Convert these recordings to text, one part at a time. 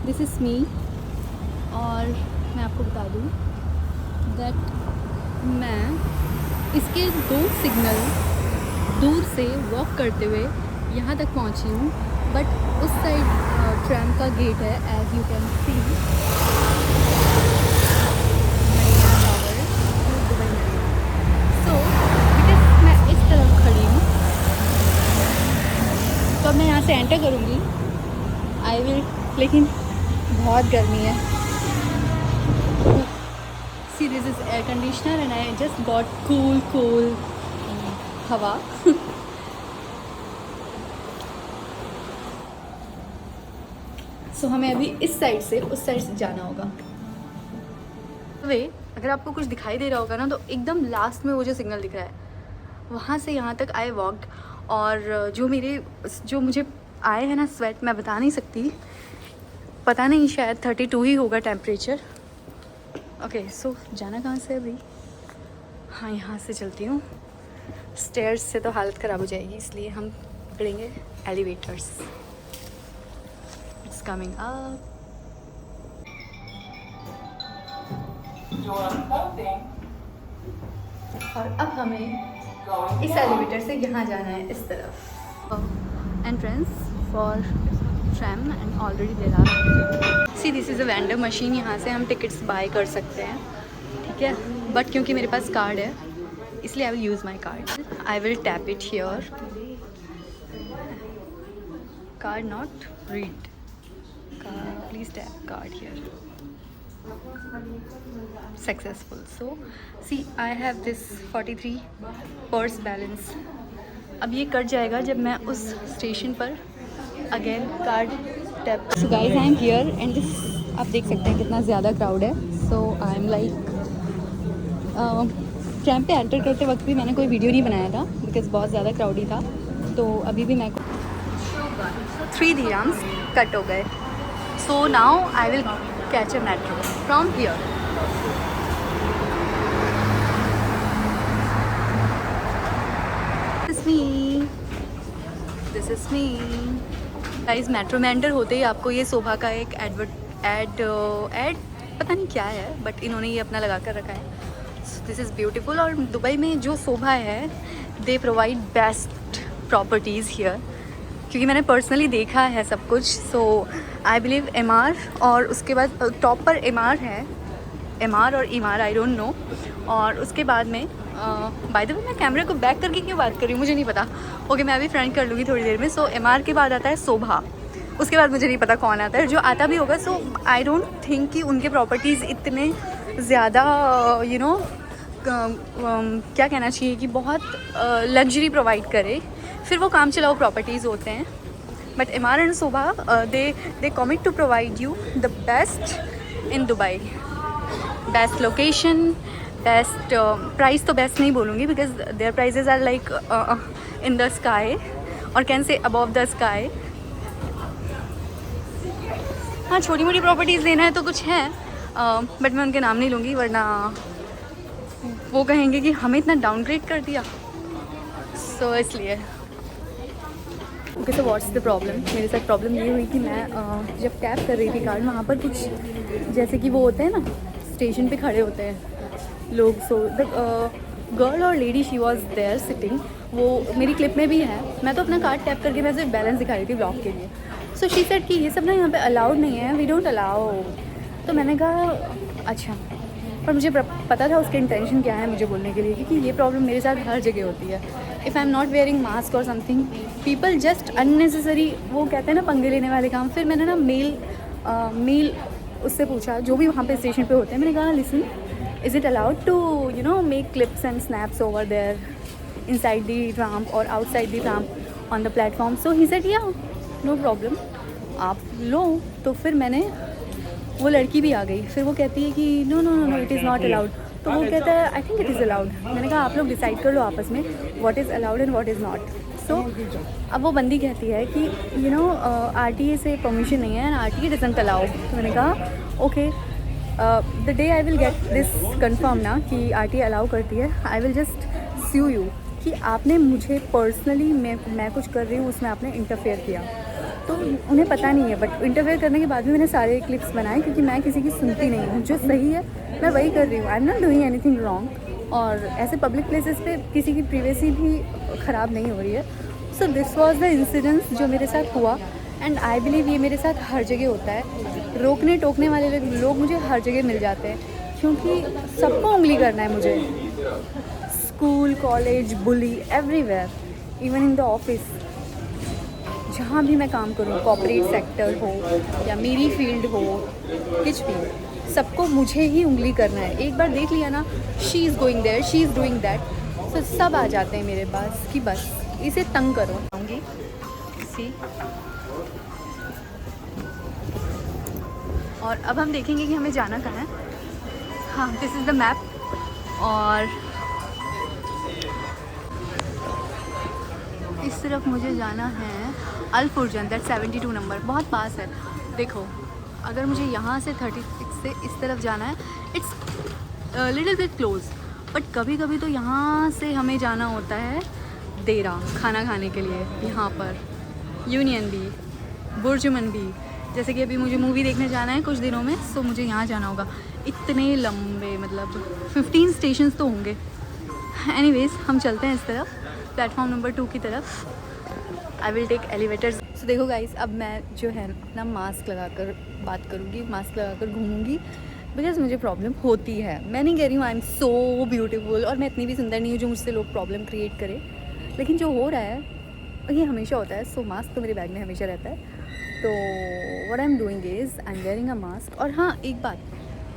This is me. और मैं आपको बता दूँ दैट मैं इसके 2 सिग्नल दूर से वॉक करते हुए यहाँ तक पहुँची हूँ, बट उस साइड ट्रैम का गेट है, as you can see Marina tower Dubai Marina. So because मैं इस तरफ खड़ी हूँ, तो अब मैं यहाँ से एंटर करूँगी। आई विल, लेकिन बहुत गर्मी है। सी this is air conditioner and I just got cool हवा। सो हमें अभी इस साइड से उस साइड से जाना होगा। वे अगर आपको कुछ दिखाई दे रहा होगा ना, तो एकदम लास्ट में वो जो सिग्नल दिख रहा है, वहाँ से यहाँ तक आई वॉकड। और जो मुझे आए हैं ना स्वेट, मैं बता नहीं सकती, पता नहीं, शायद 32 ही होगा टेम्परेचर। ओके सो जाना कहाँ से अभी? हाँ, यहाँ से चलती हूँ। स्टेयर्स से तो हालत ख़राब हो जाएगी, इसलिए हम पकड़ेंगे एलिवेटर्स। It's coming up. और अब हमें इस एलिवेटर से यहाँ जाना है, इस तरफ। Entrance for tram and already there are, see this is a vendor machine. यहाँ से हम टिकट्स बाय कर सकते हैं, ठीक है। बट क्योंकि मेरे पास कार्ड है, इसलिए I will use my card. I will tap it here, card not read, please tap card here. Successful. So see, I have this 43 purse balance. अब ये कट जाएगा जब मैं उस स्टेशन पर again card tap. So guys, I am here and this, आप देख सकते हैं कितना ज़्यादा क्राउड है। सो आई एम लाइक, ट्रैम पे एंटर करते वक्त भी मैंने कोई वीडियो नहीं बनाया था बिकॉज़ बहुत ज़्यादा क्राउडी था। तो अभी भी मेरे को 3 dirhams कट हो गए। So now I will catch a metro from here. This is me. This is me. Guys, metro में एंटर होते ही आपको ये शोभा का एक एड पता नहीं क्या है, बट इन्होंने ये अपना लगा कर रखा है। This is beautiful. और दुबई में जो शोभा है, they provide best properties here, क्योंकि मैंने पर्सनली देखा है सब कुछ। सो आई बिलीव MR, और उसके बाद टॉप पर MR है, MR और EMR, आई डोंट नो। और उसके बाद में बाय द वे, मैं कैमरे को बैक करके क्यों बात कर रही हूँ मुझे नहीं पता। ओके, मैं अभी फ्रंट कर लूँगी थोड़ी देर में। सो MR के बाद आता है शोभा, उसके बाद मुझे नहीं पता कौन आता है, जो आता भी होगा। सो आई डोंट थिंक कि उनके प्रॉपर्टीज़ इतने ज़्यादा यू नो क्या कहना चाहिए कि बहुत लग्जरी प्रोवाइड करे, फिर वो काम चलाओ प्रॉपर्टीज़ होते हैं। But MR and Shobha, they commit to provide you the best in Dubai. Best location, best price तो best नहीं बोलूँगी because their prices are like in the sky or can say above the sky. हाँ, छोटी मोटी properties लेना है तो कुछ है, बट मैं उनके नाम नहीं लूँगी, वरना वो कहेंगे कि हमें इतना डाउनग्रेड कर दिया। सो इसलिए okay, so what's the problem. मेरे साथ प्रॉब्लम ये हुई कि मैं जब टैप कर रही थी कार्ड, वहाँ पर कुछ जैसे कि वो होते हैं ना, स्टेशन पे खड़े होते हैं लोग। सो द गर्ल और lady, she was there sitting, वो मेरी क्लिप में भी है। मैं तो अपना कार्ड टैप करके मैं सिर्फ बैलेंस दिखा रही थी ब्लॉग के लिए। सो शी सेड कि ये सब ना यहाँ पे अलाउड नहीं है, वी डोंट अलाउ। तो मैंने कहा अच्छा, पर मुझे पता था उसके इंटेंशन क्या है मुझे बोलने के लिए, क्योंकि ये प्रॉब्लम मेरे साथ हर जगह होती है। If I am not wearing mask और समथिंग, पीपल जस्ट अननेसेसरी, वो कहते हैं ना, पंगे लेने वाले काम। फिर मैंने ना मेल उससे पूछा, जो भी वहाँ पे स्टेशन पे होते हैं। मैंने कहा listen, is it allowed to you know make clips and snaps over there inside the tram और outside the tram on the platform? So he said yeah no problem, आप लो। तो फिर मैंने, वो लड़की भी आ गई, फिर वो कहती है कि no no no no it is not allowed. तो वो कहता है I think it is allowed. मैंने कहा आप लोग डिसाइड कर लो आपस में what is allowed and what is not. So अब वो बंदी कहती है कि यू नो RTA से परमिशन नहीं है एंड RTA डजंट अलाउ। तो मैंने कहा okay, the day I will get this confirm ना कि RTA अलाउ करती है, I will just sue you कि आपने मुझे पर्सनली, मैं कुछ कर रही हूँ उसमें आपने इंटरफेयर किया। तो उन्हें पता नहीं है, बट इंटरफेयर करने के बाद भी मैंने सारे क्लिप्स बनाए क्योंकि मैं किसी की सुनती नहीं हूँ। जो सही है मैं वही कर रही हूँ, I am not doing anything wrong. और ऐसे पब्लिक प्लेसेस पे किसी की प्रिवेसी भी ख़राब नहीं हो रही है। So this was the incidence जो मेरे साथ हुआ, एंड आई बिलीव ये मेरे साथ हर जगह होता है। रोकने टोकने वाले लोग मुझे हर जगह मिल जाते हैं क्योंकि सबको उंगली करना है मुझे। School, college, bully, everywhere, even in the office, जहाँ भी मैं काम करूँ, कॉर्पोरेट सेक्टर हो या मेरी फील्ड हो, कुछ भी, सबको मुझे ही उंगली करना है। एक बार देख लिया ना, she is going there, she is doing that, तो सब आ जाते हैं मेरे पास कि बस इसे तंग करो। आऊँगी सी, और अब हम देखेंगे कि हमें जाना कहाँ है। हाँ, दिस इज़ द मैप, और इस तरफ मुझे जाना है अल फुरजन, दैट 72 नंबर, बहुत पास है। देखो, अगर मुझे यहाँ से 36 से इस तरफ जाना है, it's little bit close, but कभी कभी तो यहाँ से हमें जाना होता है देरा खाना खाने के लिए। यहाँ पर यूनियन भी, बुर्जुमन भी, जैसे कि अभी मुझे मूवी देखने जाना है कुछ दिनों में, सो मुझे यहाँ जाना होगा। इतने लंबे, मतलब 15 स्टेशन तो होंगे। एनीवेज, हम चलते हैं इस तरफ, प्लेटफॉर्म नंबर 2 की तरफ। I will take elevators. So देखो गाइस, अब मैं जो है अपना मास्क लगाकर बात करूँगी, मास्क लगाकर घूमूंगी, बिकॉज मुझे प्रॉब्लम होती है। मैं नहीं कह रही हूँ आई एम सो ब्यूटीफुल, और मैं इतनी भी सुंदर नहीं हूँ जो मुझसे लोग प्रॉब्लम क्रिएट करे, लेकिन जो हो रहा है ये हमेशा होता है। सो मास्क तो मेरे बैग में हमेशा रहता है। तो what I am doing is I am wearing a mask. और हाँ, एक बात,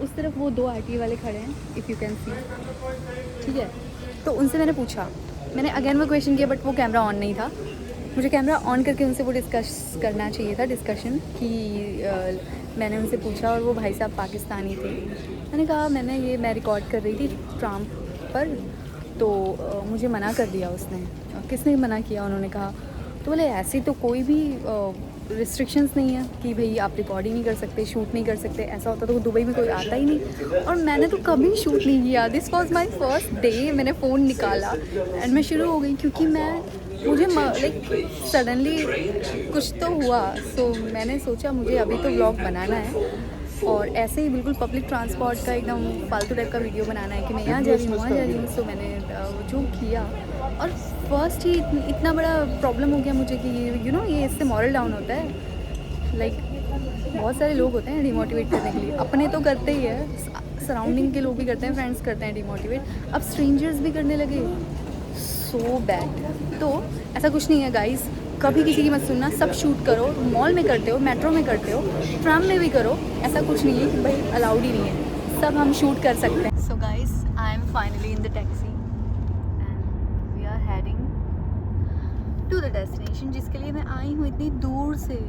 उस तरफ वो 2 RTA वाले खड़े हैं, इफ़ यू कैन सी, ठीक है। तो उनसे मैंने पूछा, मैंने अगेन वो क्वेश्चन किया, बट वो कैमरा ऑन नहीं था। मुझे कैमरा ऑन करके उनसे वो डिस्कस करना चाहिए था, डिस्कशन कि मैंने उनसे पूछा, और वो भाई साहब पाकिस्तानी थे। मैंने कहा मैं रिकॉर्ड कर रही थी ट्रम्प पर, तो मुझे मना कर दिया उसने। किसने मना किया? उन्होंने कहा। तो बोले ऐसी तो कोई भी रिस्ट्रिक्शंस नहीं है कि भाई आप रिकॉर्ड ही नहीं कर सकते, शूट नहीं कर सकते। ऐसा होता तो दुबई में कोई आता ही नहीं, और मैंने तो कभी शूट नहीं किया। This was my first day. मैंने फ़ोन निकाला एंड मैं शुरू हो गई, क्योंकि मुझे लाइक सडनली कुछ तो हुआ। सो मैंने सोचा मुझे अभी तो व्लॉग बनाना है, और ऐसे ही बिल्कुल पब्लिक ट्रांसपोर्ट का एकदम फालतू टाइप का वीडियो बनाना है कि मैं यहाँ जा रही हूँ, वहाँ जा रही हूँ। सो मैंने जो किया, और फर्स्ट ही इतना बड़ा प्रॉब्लम हो गया मुझे कि यू नो ये इससे मॉरल डाउन होता है। लाइक बहुत सारे लोग होते हैं डिमोटिवेट करने के लिए, अपने तो करते ही है, सराउंडिंग के लोग भी करते हैं, फ्रेंड्स करते हैं डिमोटिवेट, अब स्ट्रेंजर्स भी करने लगे। So bad. तो ऐसा कुछ नहीं है गाइस, कभी किसी की मत सुनना, सब शूट करो। मॉल में करते हो, मेट्रो में करते हो, ट्राम में भी करो, ऐसा कुछ नहीं है कि भाई अलाउड ही नहीं है, सब हम शूट कर सकते हैं। So guys, I am finally in the taxi and we are heading to the destination, जिसके लिए मैं आई हूँ इतनी दूर से,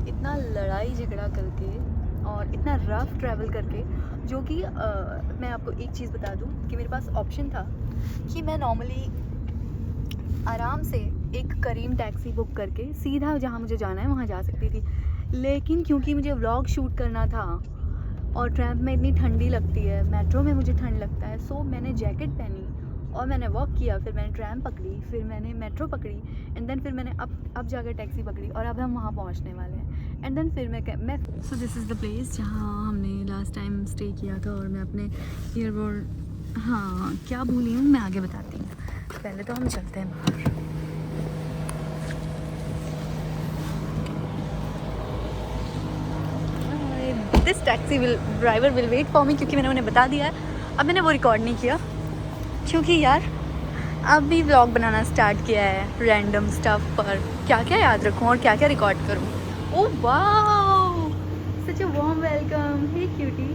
इतना लड़ाई झगड़ा करके और इतना रफ ट्रैवल करके। जो कि मैं आपको एक चीज़ बता दूँ कि मेरे पास ऑप्शन था कि मैं नॉर्मली आराम से एक करीम टैक्सी बुक करके सीधा जहाँ मुझे जाना है वहाँ जा सकती थी, लेकिन क्योंकि मुझे व्लॉग शूट करना था और ट्रैम में इतनी ठंडी लगती है, मेट्रो में मुझे ठंड लगता है, सो मैंने जैकेट पहनी और मैंने वॉक किया, फिर मैंने ट्रैम पकड़ी, फिर मैंने मेट्रो पकड़ी, एंड देन फिर मैंने अब जाकर टैक्सी पकड़ी, और अब हम वहाँ पहुँचने वाले हैं। एंड देन फिर मैं सो दिस इज़ द प्लेस जहाँ हमने लास्ट टाइम स्टे किया था, और मैं अपने ईयरबड, हाँ क्या भूली हूँ मैं, आगे बताती हूँ। पहले तो हम चलते हैं बाहर। This taxi driver will wait for me, क्योंकि मैंने उन्हें बता दिया है। अब मैंने वो रिकॉर्ड नहीं किया क्योंकि यार अभी व्लॉग बनाना स्टार्ट किया है रैंडम स्टफ पर, क्या क्या याद रखूँ और क्या क्या रिकॉर्ड करूँ। Oh wow, such a warm welcome, hey cutie.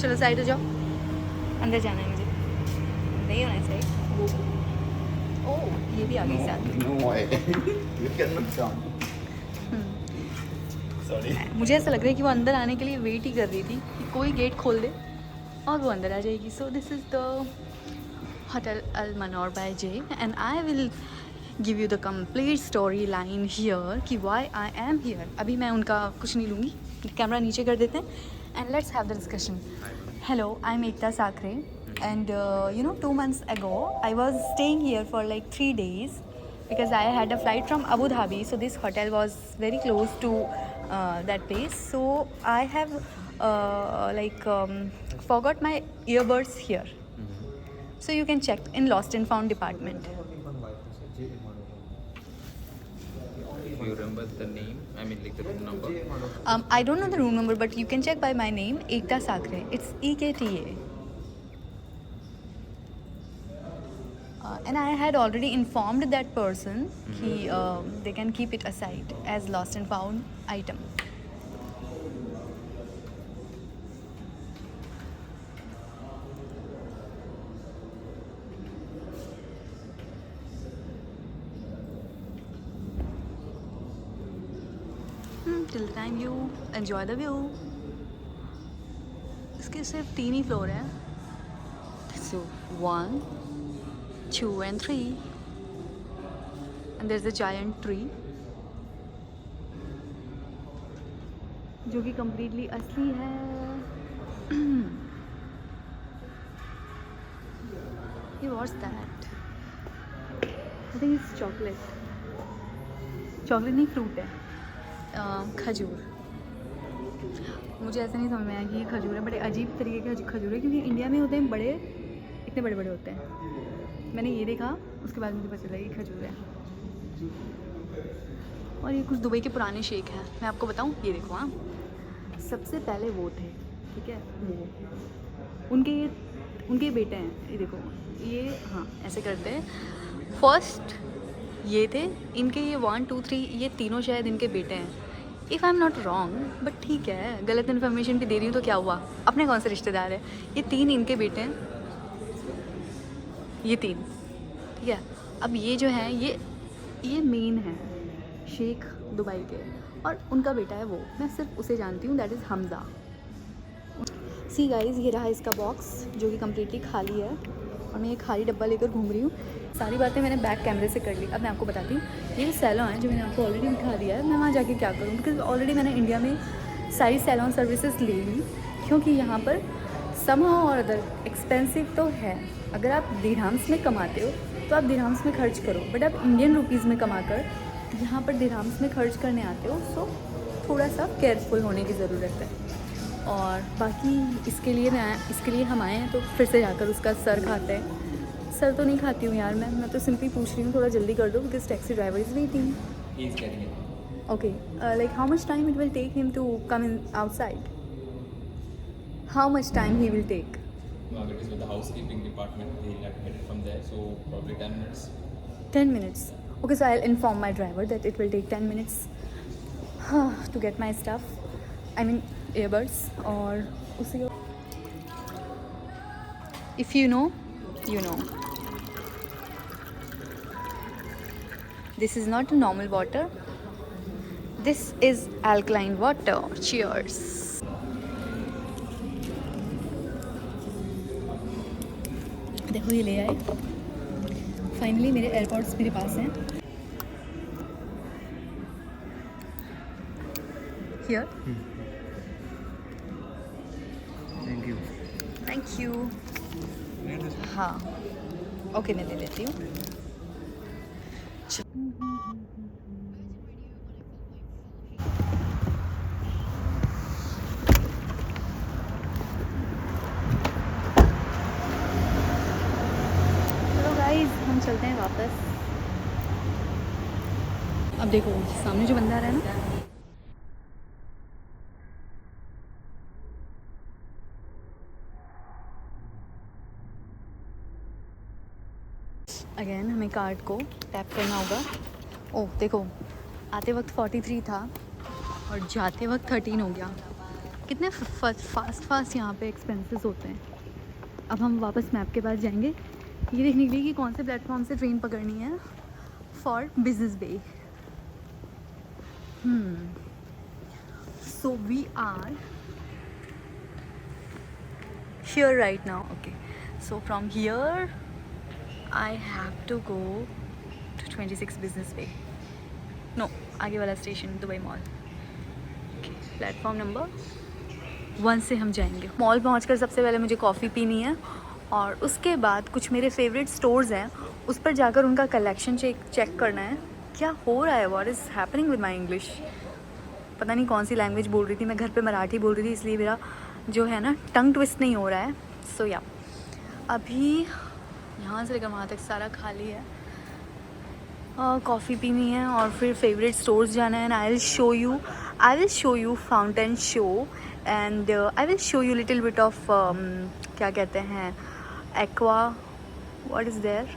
चलो साइड हो जाओ, अंदर जाना है मुझे, नहीं होना चाहिए। ओह ये भी आ गई साथ। मुझे ऐसा लग रहा है कि वो अंदर आने के लिए वेट ही कर रही थी कि कोई गेट खोल दे और वो अंदर आ जाएगी। So this is the hotel Al Manor by J, and I will give you the complete story line here कि वाई आई एम हियर। अभी मैं उनका कुछ नहीं लूँगी, कैमरा नीचे कर देते हैं and let's have the discussion. Hello, I am Ekta Sakre, and you know 2 months ago I was staying here for like 3 days, because I had a flight from Abu Dhabi, so this hotel was very close to that place. So I have forgot my earbuds here. So you can check in lost and found department. Do you remember the name? I mean, like the room number? I don't know the room number, but you can check by my name, Ekta Sakre. It's EKTA. And I had already informed that person they can keep it aside as lost and found item. Till the time you enjoy the view. इसके सिर्फ 3 ही floor हैं. So 1, 2 and 3, and there's a giant tree जो कि completely असली है. Hey, what's that? I think it's chocolate. Chocolate नहीं, fruit है. खजूर. मुझे ऐसा नहीं समझ में आया कि ये खजूर है. बड़े अजीब तरीके के खजूर है, क्योंकि इंडिया में होते हैं बड़े, इतने बड़े बड़े होते हैं. मैंने ये देखा, उसके बाद मुझे पता चला ये खजूर है. और ये कुछ दुबई के पुराने शेक हैं. मैं आपको बताऊं, ये देखो. हाँ, सबसे पहले वो थे, ठीक है, वो उनके बेटे हैं. ये देखो, ये हाँ ऐसे करते हैं. फर्स्ट ये थे, इनके ये 1, 2, 3 ये तीनों शायद इनके बेटे हैं, if I am not wrong. But ठीक है, गलत इन्फॉर्मेशन भी दे रही हूँ तो क्या हुआ, अपने कौन से रिश्तेदार है. ये 3 इनके बेटे हैं, ये 3, ठीक है. अब ये जो है ये मेन है शेख दुबई के, और उनका बेटा है वो. मैं सिर्फ उसे जानती हूँ, that is Hamza. See guys, ये रहा इसका बॉक्स जो कि कम्प्लीटली खाली है, और मैं ये खाली डब्बा लेकर घूम रही हूँ. सारी बातें मैंने बैक कैमरे से कर ली. अब मैं आपको बताती हूँ, ये जो सैलून है जो मैंने आपको ऑलरेडी दिखा दिया है, मैं वहाँ जाके क्या करूँ, बिकॉज ऑलरेडी मैंने इंडिया में सारी सैलून सर्विसेज ले ली. क्योंकि यहाँ पर समहाउ और अदर एक्सपेंसिव तो है. अगर आप दिरहम्स में कमाते हो तो आप दिरहम्स में खर्च करो, बट आप इंडियन रुपीज़ में कमाकर यहाँ पर दिरहम्स में खर्च करने आते हो, सो थोड़ा सा केयरफुल होने की ज़रूरत है. और बाकी इसके लिए हम आए हैं तो फिर से जाकर उसका सर खाते हैं. सर तो नहीं खाती हूँ यार मैं तो सिंपली पूछ रही हूँ, थोड़ा जल्दी कर दो, because taxi driver is waiting. Okay, like how much time it will take him to come in outside? How much time he will take? No, it is with the housekeeping department. They'll have to get it from there, so probably 10 minutes. 10 minutes. Okay, so I'll inform my driver that it will take 10 minutes to get my stuff. I mean earbuds or usi. If you know, you know. This is not a normal water. This is alkaline water. Cheers. देखो ये ले आए. Finally मेरे airports मेरे पास हैं. Here. Thank you. हाँ, okay, मैं ले लेती हूँ. चलो गाइस, हम चलते हैं वापस. अब देखो सामने जो बंदा आ रहा है ना, अगेन हमें कार्ड को टैप करना होगा. ओह देखो, आते वक्त 43 था और जाते वक्त 13 हो गया. कितने फास्ट यहाँ पे एक्सपेंसेस होते हैं. अब हम वापस मैप के पास जाएंगे ये देखने के लिए कि कौन से प्लेटफॉर्म से ट्रेन पकड़नी है for Business Bay. So we are here right now. Okay, so from here I have to go to 26 Business Bay. No, आगे वाला station Dubai mall. Platform number 1 से हम जाएंगे. मॉल पहुंचकर सबसे पहले मुझे कॉफ़ी पीनी है, और उसके बाद कुछ मेरे फेवरेट स्टोर्स हैं उस पर जाकर उनका कलेक्शन चेक करना है। क्या हो रहा है, what is happening with my English. पता नहीं कौन सी लैंग्वेज बोल रही थी मैं, घर पे मराठी बोल रही थी, इसलिए मेरा जो है ना टंग ट्विस्ट नहीं हो रहा है। सो या अभी यहाँ से लेकर वहाँ तक सारा खाली है। कॉफ़ी पीनी है और फिर फेवरेट स्टोर्स जाना है। And I will show you fountain show and I will show you little bit of क्या कहते हैं aqua, what is there,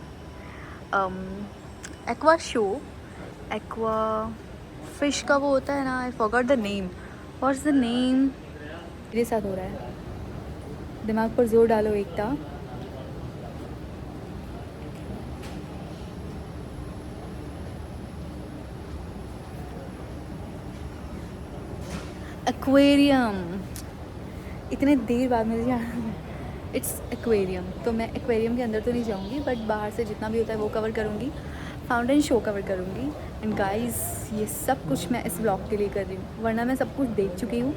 aqua show, aqua fish का वो होता है ना, I forgot the name, what's the name. मेरे साथ हो रहा है, दिमाग पर जोर डालो एकता। एक्वेरियम, इतने देर बाद मुझे जाना, इट्स एक्वेरियम। तो मैं एक्वेरियम के अंदर तो नहीं जाऊंगी, बट बाहर से जितना भी होता है वो कवर करूंगी, फाउंटेन शो कवर करूंगी। एंड गाइस ये सब कुछ मैं इस ब्लॉग के लिए कर रही हूँ, वरना मैं सब कुछ देख चुकी हूँ,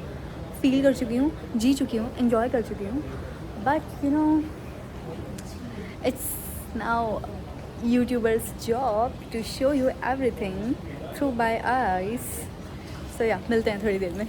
फील कर चुकी हूँ, जी चुकी हूँ, एंजॉय कर चुकी हूँ। But you know it's now YouTubers job to show you everything through my eyes. So yeah मिलते हैं थोड़ी देर में।